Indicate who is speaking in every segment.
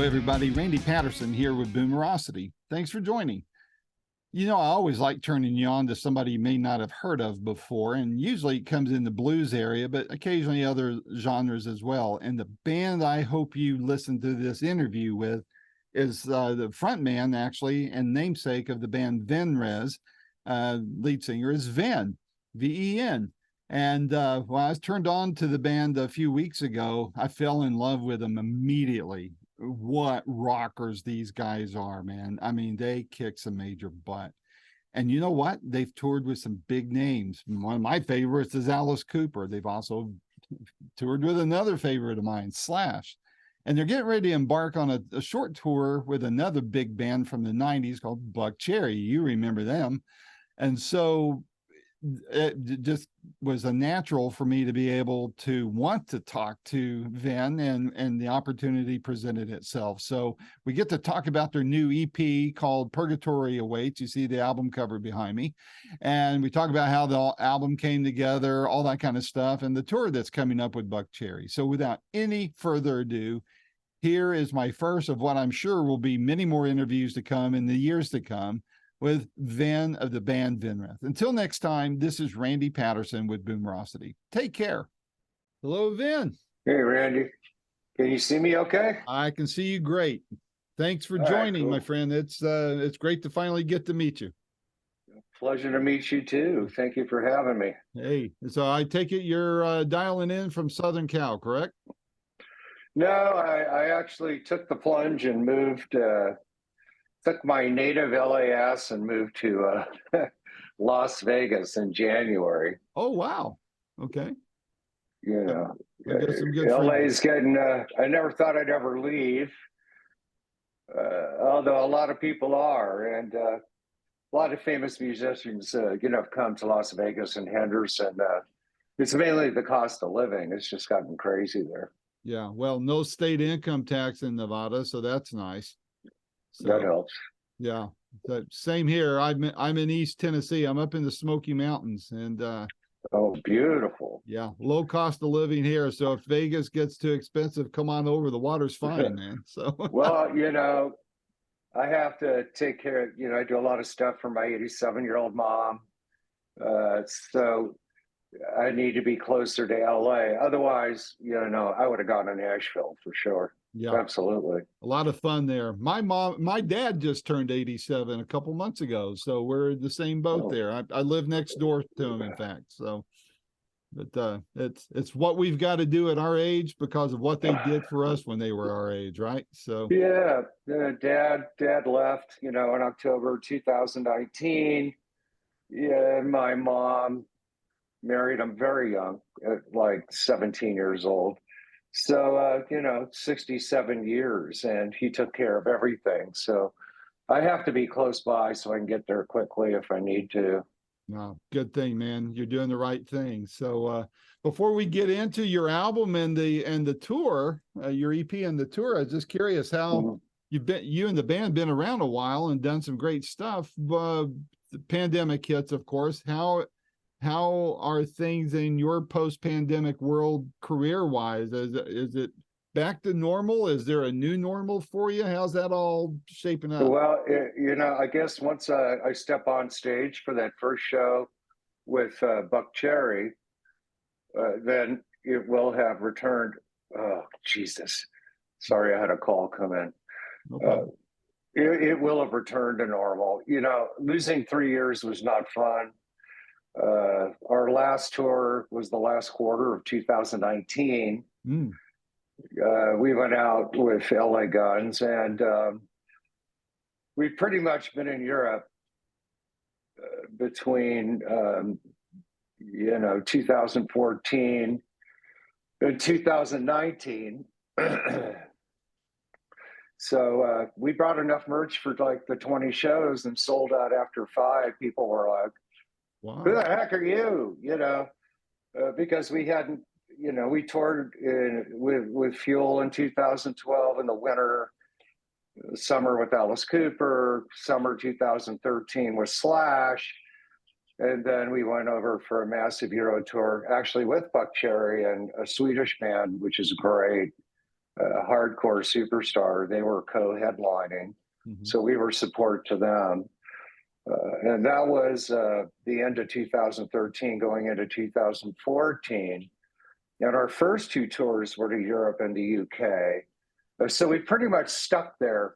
Speaker 1: everybody. Randy Patterson here with Boomerocity. Thanks for joining. You know, I always like turning you on to somebody you may not have heard of before, and usually it comes in the blues area, but occasionally other genres as well. And the band I hope you listen to this interview with is the front man, actually, and namesake of the band Venrez. Lead singer is Ven, V-E-N. And when I was turned on to the band a few weeks ago, I fell in love with them immediately. What rockers these guys are, man. I mean, they kick some major butt. And you know what? They've toured with some big names. One of my favorites is Alice Cooper. They've also toured with another favorite of mine, Slash. And they're getting ready to embark on a short tour with another big band from the 90s called Buck Cherry. You remember them. And so it just was a natural for me to be able to want to talk to Ven, and the opportunity presented itself. So we get to talk about their new EP called Purgatory Awaits. You see the album cover behind me. And we talk about how the album came together, all that kind of stuff, and the tour that's coming up with Buck Cherry. So without any further ado, here is my first of what I'm sure will be many more interviews to come in the years to come with Ven of the band Venrez. Until next time, this is Randy Patterson with Boomerocity. Take care. Hello, Ven.
Speaker 2: Hey, Randy. Can you see me okay?
Speaker 1: I can see you great. Thanks for
Speaker 2: All right,
Speaker 1: joining,
Speaker 2: cool.
Speaker 1: my friend. It's great to finally get to meet you.
Speaker 2: Pleasure to meet you too. Thank you for having me.
Speaker 1: Hey, so I take it you're dialing in from Southern Cal, correct?
Speaker 2: No, I actually took the plunge and moved, took my native LAS and moved to Las Vegas in January.
Speaker 1: Oh, wow. Okay.
Speaker 2: You know,
Speaker 1: I got some good
Speaker 2: LA's getting, I never thought I'd ever leave, although a lot of people are. And a lot of famous musicians, have come to Las Vegas and Henderson. It's mainly the cost of living. It's just gotten crazy there.
Speaker 1: Yeah, well, no state income tax in Nevada, so that's nice. So,
Speaker 2: that helps.
Speaker 1: Yeah, same here. I'm in East Tennessee. I'm up in the Smoky Mountains, and
Speaker 2: oh, beautiful.
Speaker 1: Yeah, low cost of living here. So if Vegas gets too expensive, come on over. The water's fine, man. So
Speaker 2: well, I have to take care of, I do a lot of stuff for my 87-year-old mom. So I need to be closer to LA. Otherwise, I would have gone to Nashville for sure.
Speaker 1: Yeah,
Speaker 2: absolutely.
Speaker 1: A lot of fun there. My dad just turned 87 a couple months ago. So we're in the same boat there. I live next door to him, in fact. So, but it's what we've got to do at our age because of what they did for us when they were our age, right? So
Speaker 2: yeah, dad left, in October 2019. Yeah, my mom married him very young, at like 17 years old. So, 67 years, and he took care of everything. So I have to be close by so I can get there quickly if I need to.
Speaker 1: No, good thing, man. You're doing the right thing. So before we get into your album and the tour, your EP and the tour, I was just curious how you and the band been around a while and done some great stuff. The pandemic hits, of course. How are things in your post-pandemic world career-wise? Is it back to normal? Is there a new normal for you? How's that all shaping up?
Speaker 2: Well, I guess once I step on stage for that first show with Buck Cherry, then it will have returned. Oh, Jesus. Sorry, I had a call come in.
Speaker 1: No
Speaker 2: it will have returned to normal. Losing 3 years was not fun. Our last tour was the last quarter of 2019. We went out with LA Guns, and we've pretty much been in Europe between 2014 and 2019. So we brought enough merch for like the 20 shows and sold out after 5. People were like, wow. Who the heck are you? Because we hadn't, we toured with Fuel in 2012 in the winter, summer with Alice Cooper, summer 2013 with Slash. And then we went over for a massive Euro tour, actually with Buck Cherry and a Swedish band, which is great. Hardcore Superstar. They were co-headlining, so we were support to them. And that was the end of 2013, going into 2014. And our first two tours were to Europe and the UK. So we pretty much stuck there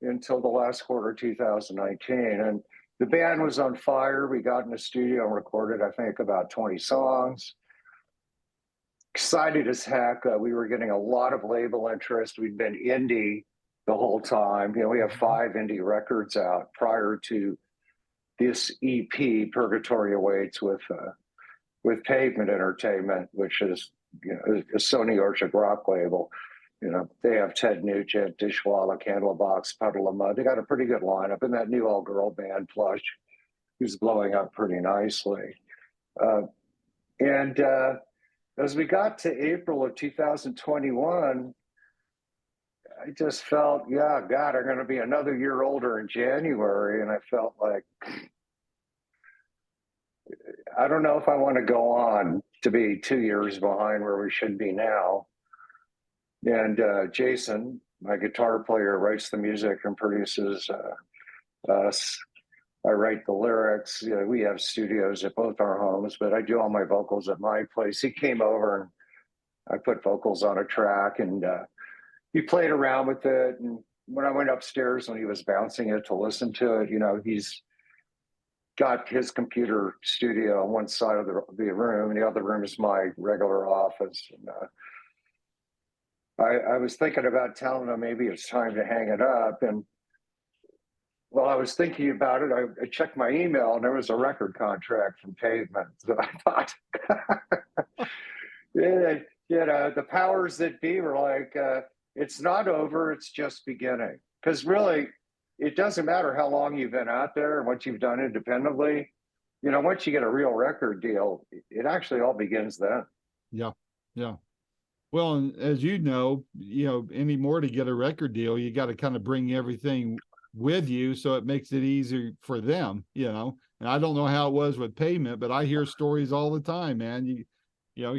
Speaker 2: until the last quarter of 2019. And the band was on fire. We got in the studio and recorded, I think, about 20 songs. Excited as heck. We were getting a lot of label interest. We'd been indie the whole time. You know, we have 5 indie records out prior to this EP, Purgatory Awaits, with Pavement Entertainment, which is, you know, a Sony Orchard rock label. You know, they have Ted Nugent, Dishwalla, Candlebox, Puddle of Mud. They got a pretty good lineup, and that new all-girl band, Plush, who's blowing up pretty nicely. And as we got to April of 2021, I just felt, yeah, God, I'm going to be another year older in January. And I felt like, I don't know if I want to go on to be 2 years behind where we should be now. And Jason, my guitar player, writes the music and produces us. I write the lyrics. You know, we have studios at both our homes, but I do all my vocals at my place. He came over and I put vocals on a track, and he played around with it. And when I went upstairs, when he was bouncing it to listen to it, you know, he's got his computer studio on one side of the room, and the other room is my regular office. And I was thinking about telling him maybe it's time to hang it up. And while I was thinking about it, I checked my email, and there was a record contract from Pavement. So I thought, yeah, you know, the powers that be were like, it's not over, it's just beginning. Because really, it doesn't matter how long you've been out there and what you've done independently. You know, once you get a real record deal, it actually all begins then.
Speaker 1: Yeah, yeah. Well, and as you know, anymore to get a record deal, you got to kind of bring everything with you, so it makes it easier for them, you know. And I don't know how it was with Pavement, but I hear stories all the time, man. You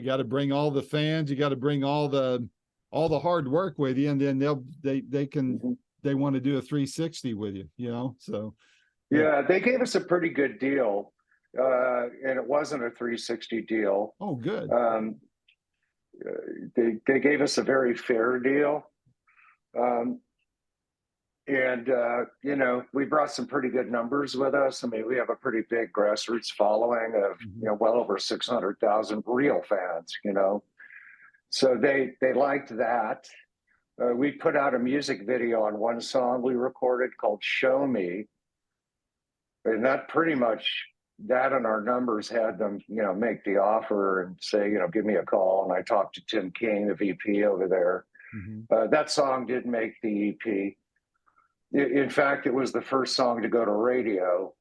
Speaker 1: got to bring all the fans, you got to bring all the hard work with you, and then they want to do a 360 with you, you know. So
Speaker 2: yeah, they gave us a pretty good deal, and it wasn't a 360 deal.
Speaker 1: Oh, good.
Speaker 2: They gave us a very fair deal. And, you know, we brought some pretty good numbers with us. I mean, we have a pretty big grassroots following of, you know, well over 600,000 real fans, you know. So they liked that. We put out a music video on one song we recorded called Show Me. And that pretty much, that and our numbers had them, you know, make the offer and say, you know, give me a call. And I talked to Tim King, the VP over there. That song did make the EP. In fact, it was the first song to go to radio.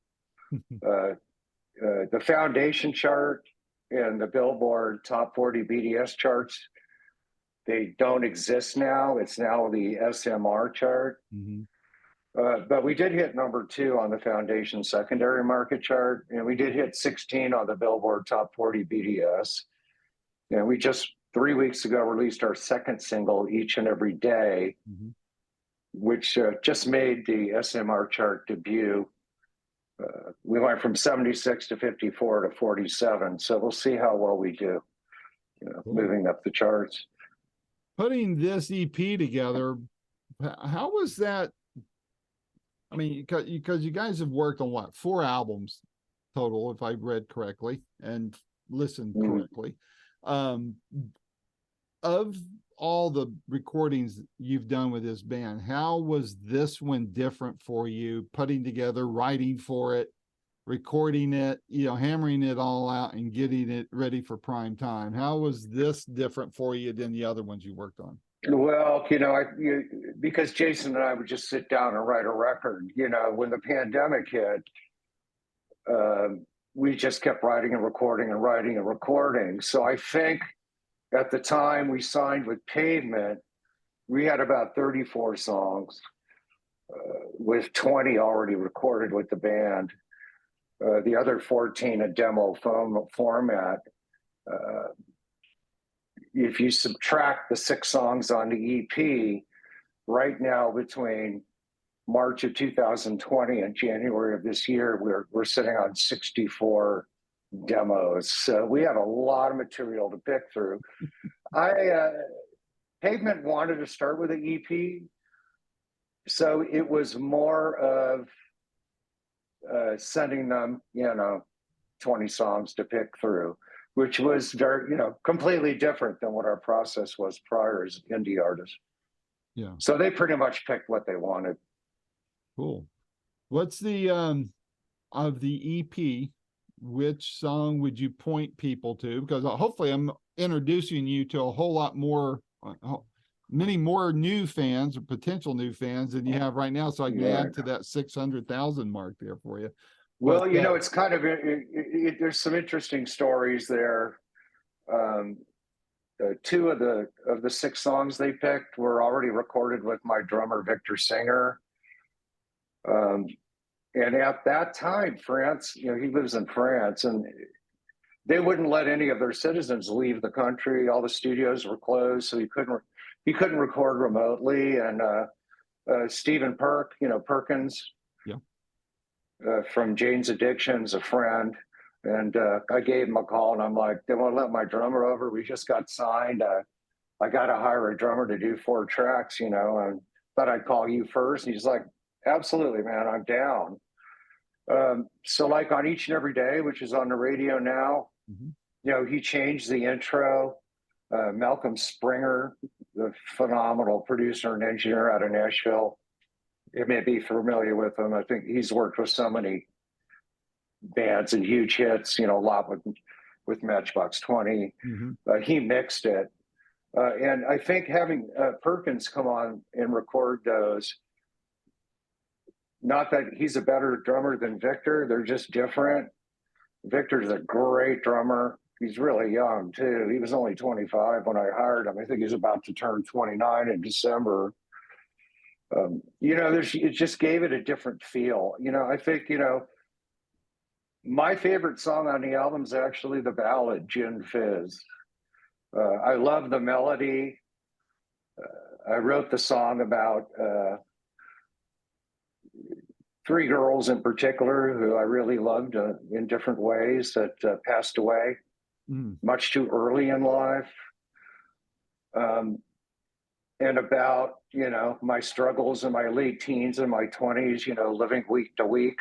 Speaker 2: The Foundation chart and the Billboard Top 40 BDS charts, they don't exist now. It's now the SMR chart. But we did hit number 2 on the Foundation secondary market chart, and we did hit 16 on the Billboard Top 40 BDS. And we just 3 weeks ago released our second single, Each and Every Day, which just made the SMR chart debut. We went from 76 to 54 to 47. So we'll see how well we do, you know, moving up the charts.
Speaker 1: Putting this EP together, how was that? I mean, because you guys have worked on what, 4 albums total, if I read correctly and listened correctly. Of all the recordings you've done with this band, how was this one different for you, putting together, writing for it, recording it, you know, hammering it all out and getting it ready for prime time? How was this different for you than the other ones you worked on?
Speaker 2: Well, you know, because Jason and I would just sit down and write a record. You know, when the pandemic hit, we just kept writing and recording and writing and recording. So I think at the time we signed with Pavement, we had about 34 songs, with 20 already recorded with the band. The other 14 a demo format. if you subtract the 6 songs on the EP, right now between March of 2020 and January of this year, we're sitting on 64 demos. So we have a lot of material to pick through. Pavement wanted to start with an EP, so it was more of sending them, 20 songs to pick through, which was very, completely different than what our process was prior as indie artists.
Speaker 1: Yeah.
Speaker 2: So they pretty much picked what they wanted.
Speaker 1: Cool. What's the of the EP, which song would you point people to? Because hopefully I'm introducing you to a whole lot more, many more new fans or potential new fans than you have right now. So I can add to that 600,000 mark there for you.
Speaker 2: Well, it's kind of, there's some interesting stories there. 2 of the 6 songs they picked were already recorded with my drummer, Victor Singer. And at that time, France, he lives in France, and they wouldn't let any of their citizens leave the country. All the studios were closed, so he couldn't record remotely. And Stephen Perkins, from Jane's Addiction's a friend, and I gave him a call, and I'm like, they won't let my drummer over. We just got signed. I got to hire a drummer to do 4 tracks, and thought I'd call you first. And he's like, absolutely, man, I'm down. So like on Each and Every Day, which is on the radio now, he changed the intro. Malcolm Springer, the phenomenal producer and engineer out of Nashville, you may be familiar with him. I think he's worked with so many bands and huge hits, a lot with Matchbox 20. He mixed it. And I think having Perkins come on and record those, not that he's a better drummer than Victor, they're just different. Victor's a great drummer. He's really young too. He was only 25 when I hired him. I think he's about to turn 29 in December. It just gave it a different feel. I think, my favorite song on the album is actually the ballad, Gin Fizz. I love the melody. I wrote the song about 3 girls in particular who I really loved in different ways that passed away much too early in life. And about, my struggles in my late teens and my 20s, living week to week.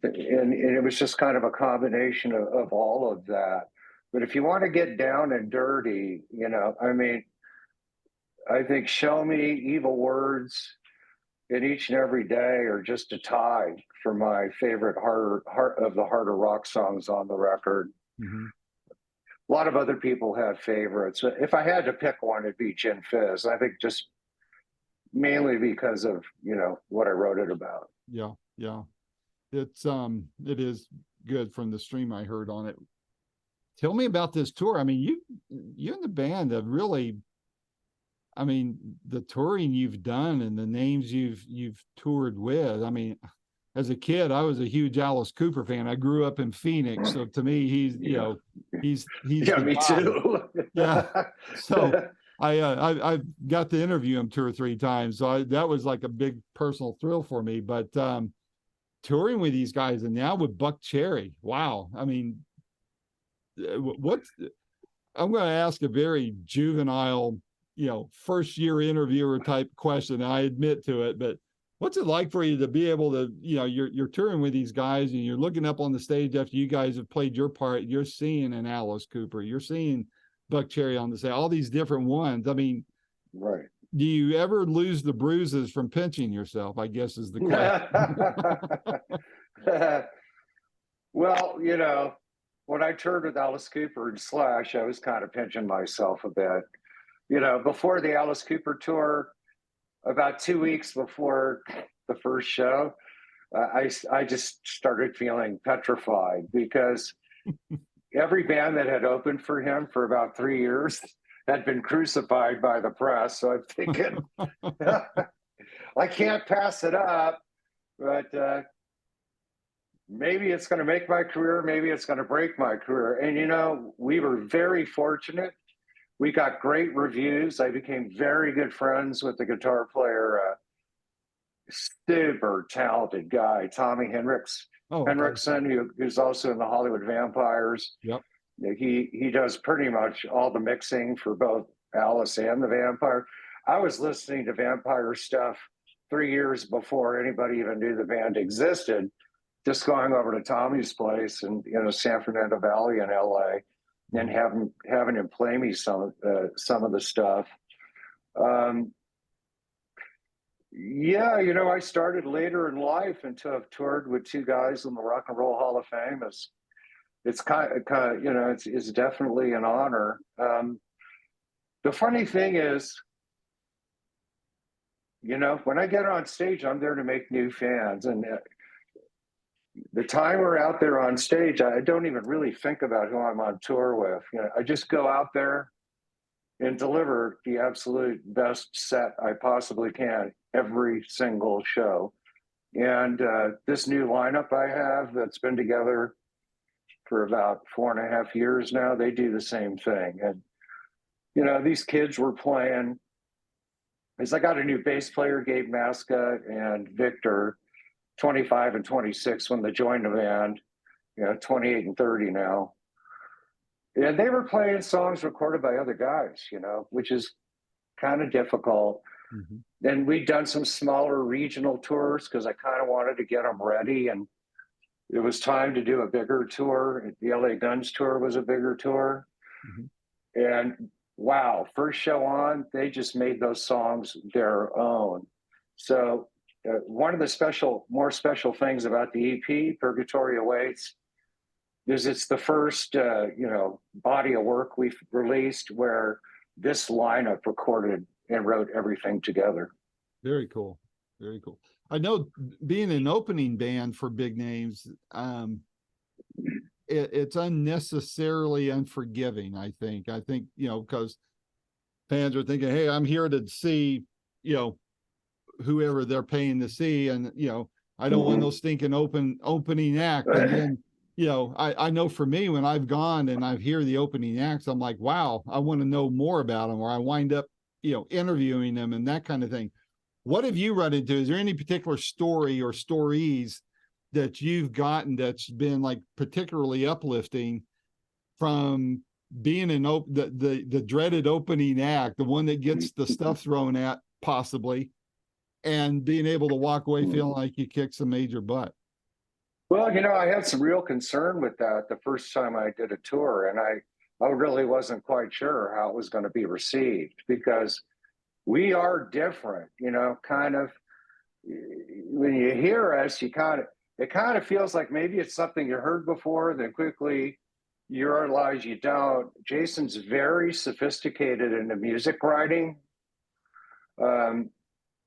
Speaker 2: And it was just kind of a combination of all of that. But if you want to get down and dirty, I think Show Me, Evil Words, and Each and Every Day are just a tie for my favorite harder rock songs on the record. A lot of other people have favorites. If I had to pick one, it'd be Gin Fizz. I think just mainly because of, what I wrote it about.
Speaker 1: Yeah. It is good from the stream I heard on it. Tell me about this tour. I mean, you and the band have really, the touring you've done and the names you've toured with. As a kid, I was a huge Alice Cooper fan. I grew up in Phoenix, so to me, he's he's
Speaker 2: me
Speaker 1: guy.
Speaker 2: too.
Speaker 1: Yeah. So I got to interview him 2 or 3 times. So that was like a big personal thrill for me. But touring with these guys and now with Buck Cherry, wow. I'm going to ask a very juvenile, first year interviewer type question. I admit to it, but what's it like for you to be able to, you're touring with these guys and you're looking up on the stage after you guys have played your part, you're seeing an Alice Cooper, you're seeing Buck Cherry on the stage, all these different ones.
Speaker 2: Right.
Speaker 1: Do you ever lose the bruises from pinching yourself, I guess is the question.
Speaker 2: Well, when I toured with Alice Cooper and Slash, I was kind of pinching myself a bit. Before the Alice Cooper tour, about 2 weeks before the first show, I just started feeling petrified because every band that had opened for him for about 3 years had been crucified by the press. So I'm thinking, I can't pass it up. But maybe it's going to make my career, maybe it's going to break my career. And, you know, we were very fortunate. We got great reviews. I became very good friends with the guitar player, super talented guy, Tommy Henricks.
Speaker 1: Oh, okay.
Speaker 2: Henriksen, who's also in the Hollywood Vampires.
Speaker 1: Yep.
Speaker 2: He does pretty much all the mixing for both Alice and the Vampire. I was listening to Vampire stuff 3 years before anybody even knew the band existed, just going over to Tommy's place in San Fernando Valley in LA and having him play me some of the stuff. Yeah, you know, I started later in life and to have toured with two guys in the Rock and Roll Hall of Fame it's kind of, you know, it's definitely an honor. The funny thing is, you know, when I get on stage, I'm there to make new fans, and the time we're out there on stage, I don't even really think about who I'm on tour with. You know, I just go out there and deliver the absolute best set I possibly can every single show. And this new lineup I have that's been together for about 4.5 years now, they do the same thing. And, you know, these kids were playing, as I got a new bass player, Gabe Masca and Victor, 25 and 26 when they joined the band, you know, 28 and 30 now. And they were playing songs recorded by other guys, you know, which is kind of difficult. Then we'd done some smaller regional tours because I kind of wanted to get them ready. And it was time to do a bigger tour. The LA Guns tour was a bigger tour. And wow, first show on, they just made those songs their own. So one of the more special things about the EP, Purgatory Awaits, is it's the first, you know, body of work we've released where this lineup recorded and wrote everything together.
Speaker 1: Very cool. Very cool. I know being an opening band for big names, it's unnecessarily unforgiving. I think, you know, because fans are thinking, hey, I'm here to see, you know, whoever they're paying to see. And, you know, I don't want no stinking opening act. And then, you know, I know for me, when I've gone and I hear the opening acts, I'm like, wow, I want to know more about them, or I wind up, you know, interviewing them and that kind of thing. What have you run into? Is there any particular story or stories that you've gotten that's been like particularly uplifting from being the dreaded opening act, the one that gets the stuff thrown at possibly, and being able to walk away feeling like you kicked some major butt?
Speaker 2: Well, you know, I had some real concern with that the first time I did a tour, and I really wasn't quite sure how it was going to be received, because we are different, you know, kind of. When you hear us, it kind of feels like maybe it's something you heard before, then quickly you realize you don't. Jason's very sophisticated in the music writing. And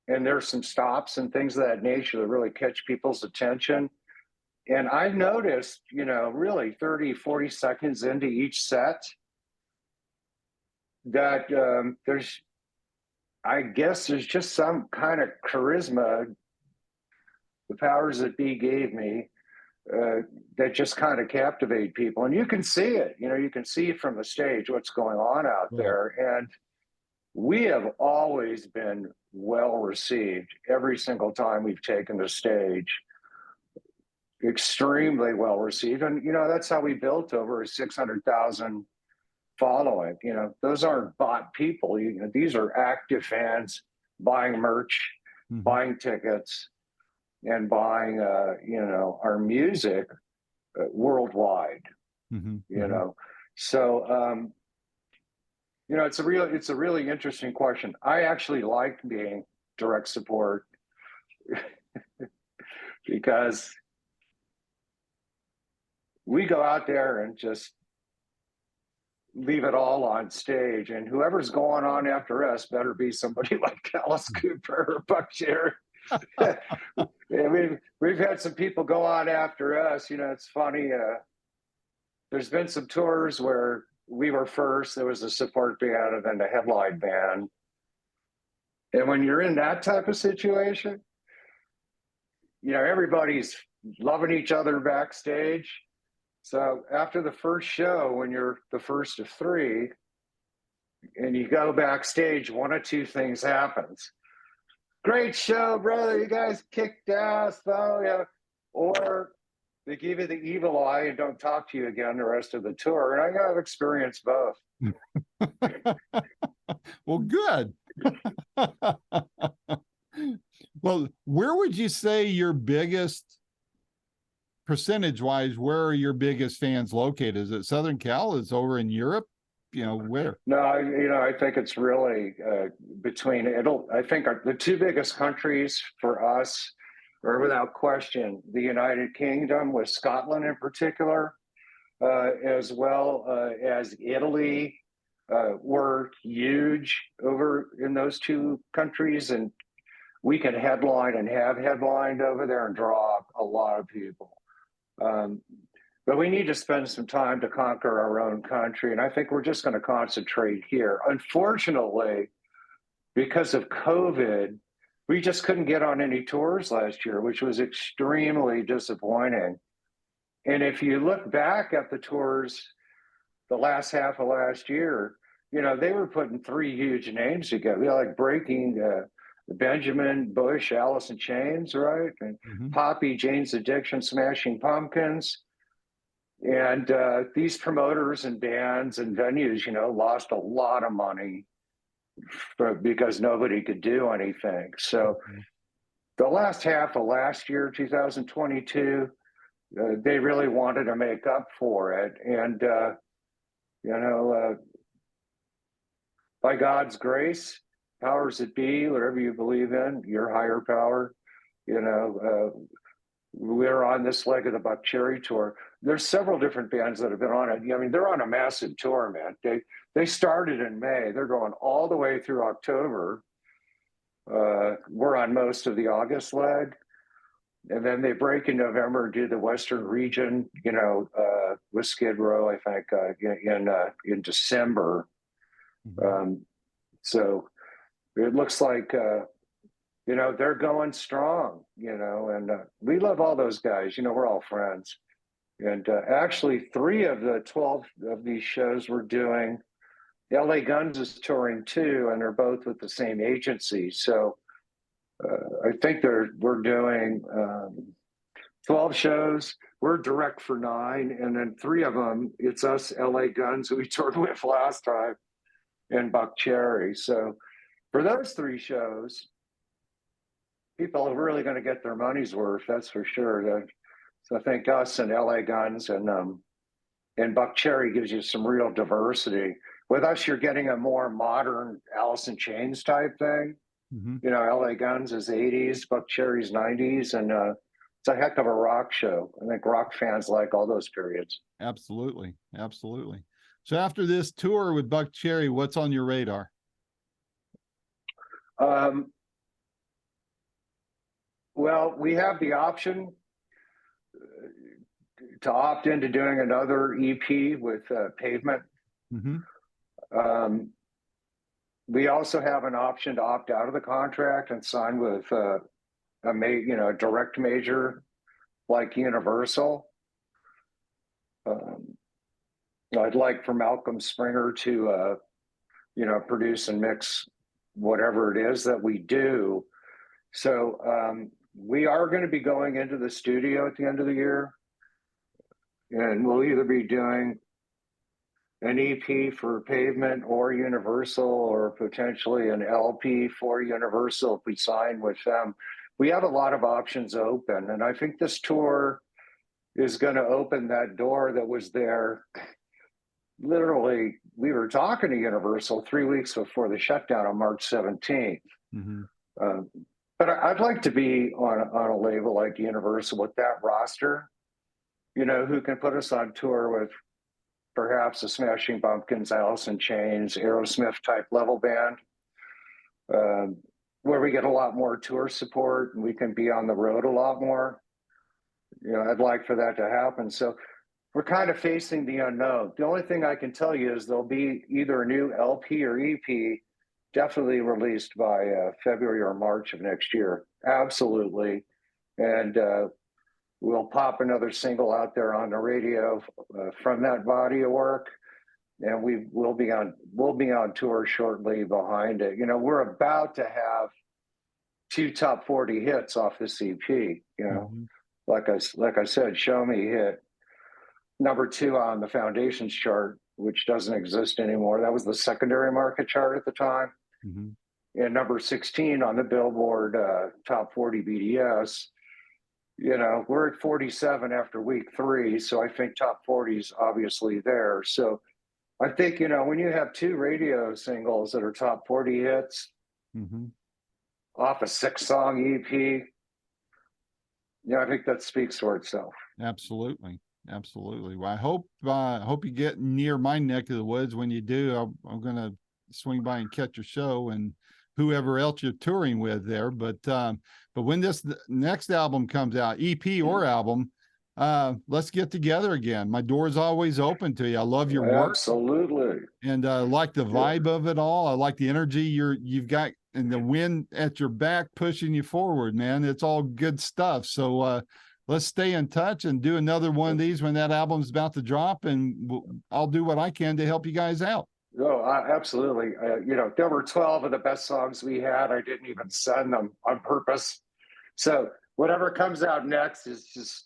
Speaker 2: there's some stops and things of that nature that really catch people's attention. And I've noticed, you know, really 30, 40 seconds into each set that I guess there's just some kind of charisma, the powers that be gave me, that just kind of captivate people. And you can see it, you know, you can see from the stage what's going on out there. And we have always been well received every single time we've taken the stage. Extremely well received. And, you know, that's how we built over a 600,000 following. You know, those aren't bot people. You know, these are active fans buying merch, buying tickets, and buying, you know, our music worldwide. You know, so you know, it's a really interesting question. I actually like being direct support because we go out there and just leave it all on stage, and whoever's going on after us better be somebody like Alice Cooper or Buck Cherry. We've had some people go on after us. You know, it's funny. There's been some tours where we were first. There was a support band and then the headline band. And when you're in that type of situation, you know, everybody's loving each other backstage. So after the first show, when you're the first of three, and you go backstage, one of two things happens. Great show, brother. You guys kicked ass, though. Yeah. Or they give you the evil eye and don't talk to you again the rest of the tour. And I have experienced both.
Speaker 1: Well, good. Well, where would you say your biggest percentage wise, where are your biggest fans located? Is it Southern Cal? Is it over in Europe? Where?
Speaker 2: No, I think it's really between I think the two biggest countries for us are without question the United Kingdom, with Scotland in particular, as well as Italy. We're huge over in those two countries, and we can headline and have headlined over there and draw a lot of people. But we need to spend some time to conquer our own country. And I think we're just going to concentrate here. Unfortunately, because of COVID, we just couldn't get on any tours last year, which was extremely disappointing. And if you look back at the tours the last half of last year, they were putting three huge names together, like breaking Benjamin, Bush, Alice in Chains, right? And Poppy, Jane's Addiction, Smashing Pumpkins. And these promoters and bands and venues, lost a lot of money because nobody could do anything. So the last half of last year, 2022, they really wanted to make up for it. And, by God's grace, powers that be, whatever you believe in, your higher power, we're on this leg of the Buckcherry tour. There's several different bands that have been on it. I mean, they're on a massive tour, man. They started in May. They're going all the way through October. We're on most of the August leg. And then they break in November and do the Western region, with Skid Row, I think, in December. So it looks like they're going strong, and we love all those guys. We're all friends. And actually, 3 of the 12 of these shows we're doing, LA Guns is touring too, and they're both with the same agency. So I think we're doing 12 shows. We're direct for 9, and then 3 of them, it's us, LA Guns, who we toured with last time, and Buckcherry. So for those 3 shows, people are really going to get their money's worth, that's for sure. So I think us and LA Guns and Buckcherry gives you some real diversity. With us, you're getting a more modern Alice in Chains type thing. LA Guns is 80s, Buckcherry's 90s, and it's a heck of a rock show. I think rock fans like all those periods.
Speaker 1: Absolutely. Absolutely. So after this tour with Buckcherry, what's on your radar?
Speaker 2: Well, we have the option to opt into doing another EP with Pavement. We also have an option to opt out of the contract and sign with a direct major like Universal. I'd like for Malcolm Springer to, produce and mix whatever it is that we do. So we are going to be going into the studio at the end of the year, and we'll either be doing an EP for Pavement or Universal, or potentially an LP for Universal if we sign with them. We have a lot of options open, and I think this tour is going to open that door that was there. Literally, we were talking to Universal 3 weeks before the shutdown on March 17th. But I'd like to be on a label like Universal with that roster, who can put us on tour with perhaps the Smashing Pumpkins, Alice in Chains, Aerosmith type level band, where we get a lot more tour support and we can be on the road a lot more. I'd like for that to happen. So we're kind of facing the unknown. The only thing I can tell you is there'll be either a new LP or EP definitely released by February or March of next year. Absolutely. And we'll pop another single out there on the radio from that body of work, and we'll be on tour shortly behind it. We're about to have 2 top 40 hits off this EP. Like I said, Show Me hit #2 on the Foundations chart, which doesn't exist anymore. That was the secondary market chart at the time. And number 16 on the Billboard top 40 BDS. We're at 47 after week 3, so I think top 40 is obviously there. So I think, when you have 2 radio singles that are top 40 hits off a 6-song EP, I think that speaks for itself.
Speaker 1: Absolutely. Well, I hope you get near my neck of the woods. When you do, I'm going to swing by and catch a show, and whoever else you're touring with there. But when this next album comes out, EP or album, let's get together again. My door's always open to you. I love your work.
Speaker 2: Absolutely.
Speaker 1: And I like the vibe of it all. I like the energy you've got and the wind at your back pushing you forward, man. It's all good stuff. So let's stay in touch and do another one of these when that album's about to drop, and I'll do what I can to help you guys out.
Speaker 2: No, absolutely. There were 12 of the best songs we had. I didn't even send them on purpose. So whatever comes out next is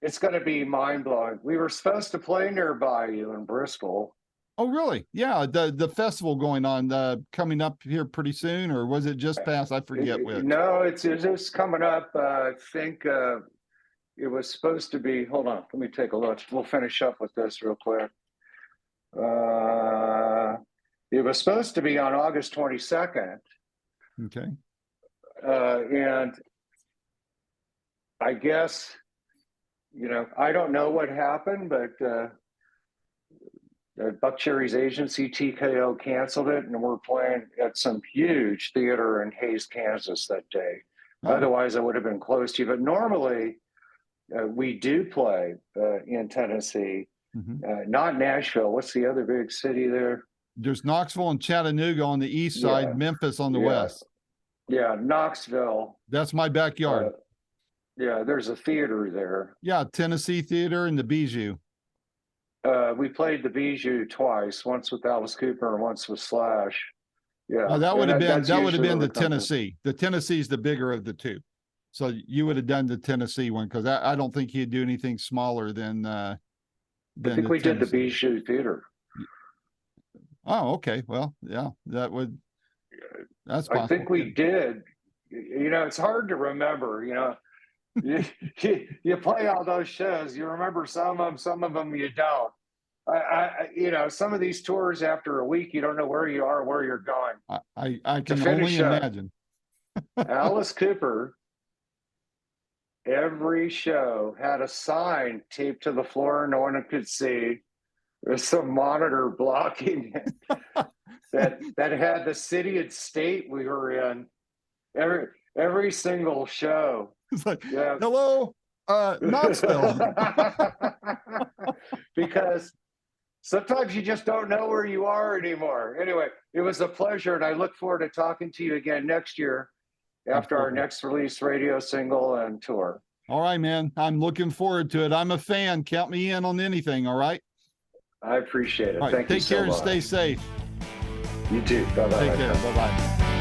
Speaker 2: it's going to be mind blowing. We were supposed to play nearby you in Bristol.
Speaker 1: Oh, really? Yeah. The festival going on coming up here pretty soon, or was it just past? I forget which.
Speaker 2: No, it's just coming up. I think it was supposed to be. Hold on. Let me take a look. We'll finish up with this real quick. It was supposed to be on August 22nd.
Speaker 1: Okay.
Speaker 2: And I guess, I don't know what happened, but Buck Cherry's agency, TKO, canceled it, and we're playing at some huge theater in Hays, Kansas that day. Oh. Otherwise, I would have been close to you. But normally, we do play in Tennessee. Not Nashville. What's the other big city there?
Speaker 1: There's Knoxville and Chattanooga on the east side, Memphis on the west.
Speaker 2: Yeah, Knoxville.
Speaker 1: That's my backyard.
Speaker 2: There's a theater there.
Speaker 1: Yeah, Tennessee Theater and the Bijou.
Speaker 2: We played the Bijou twice, once with Alice Cooper and once with Slash. Yeah.
Speaker 1: Oh, that would have been the Tennessee. The Tennessee's the bigger of the two. So you would have done the Tennessee one, because I don't think he'd do anything smaller than I think we did
Speaker 2: the Bijou Theater.
Speaker 1: Oh, okay. Well, yeah, that's possible.
Speaker 2: I think we did. It's hard to remember, you play all those shows, you remember some of them you don't. Some of these tours, after a week, you don't know where you are, where you're going.
Speaker 1: I can only imagine.
Speaker 2: Alice Cooper, every show had a sign taped to the floor no one could see. There's some monitor blocking it that had the city and state we were in. Every single show.
Speaker 1: It's like, hello, Knoxville.
Speaker 2: Because sometimes you just don't know where you are anymore. Anyway, it was a pleasure, and I look forward to talking to you again next year after our next release radio single and tour.
Speaker 1: All right, man. I'm looking forward to it. I'm a fan. Count me in on anything, all right?
Speaker 2: I appreciate it.
Speaker 1: All right,
Speaker 2: Thank you so much.
Speaker 1: Take care and stay safe.
Speaker 2: You too. Bye-bye.
Speaker 1: Take care. Bye-bye.